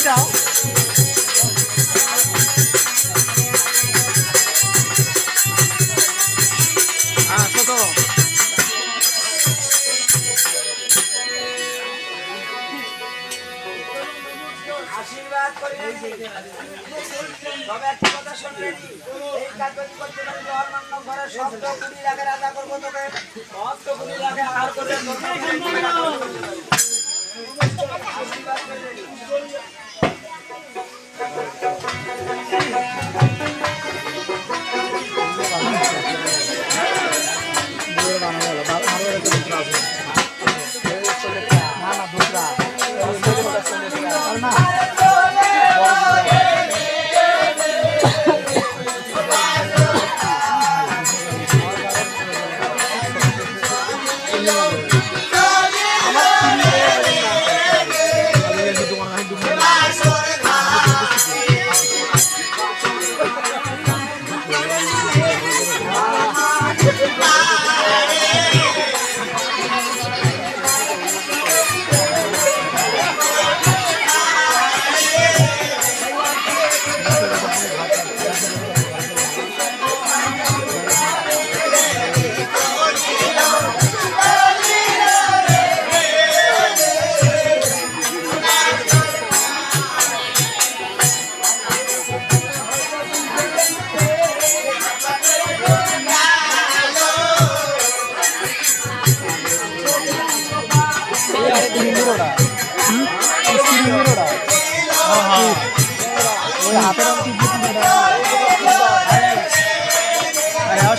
যাও আশীর্বাদ করে তবে একটা কথা শুনবেন এই কাজ যদি করতে পারি জল মান্য ঘরে শব্দ কুড়ি লাখের আদা করবো তোকে শব্দ কুড়ি লাখে আহার করবে আশীর্বাদ করে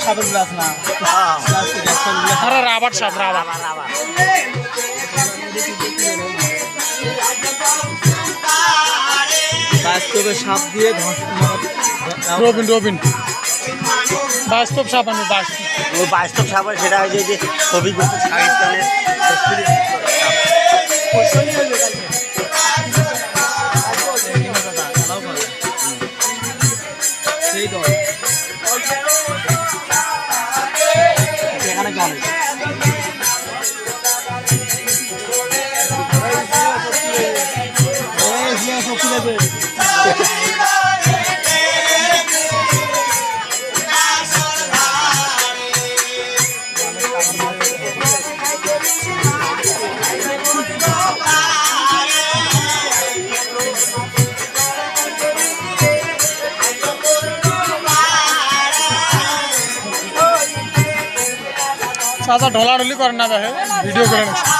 সাবের গ্লাস না আরে রাবার সাপ রাবার বাস্তবে সাপ দিয়ে রবিন রবিন বাস্তব সাপ আমি বাস্তব সাপ সেটা হয় যে ছবি করতে সেই দল এখানে চলে চাচা ঢলাঢলি করেন না দেখে ভিডিও করে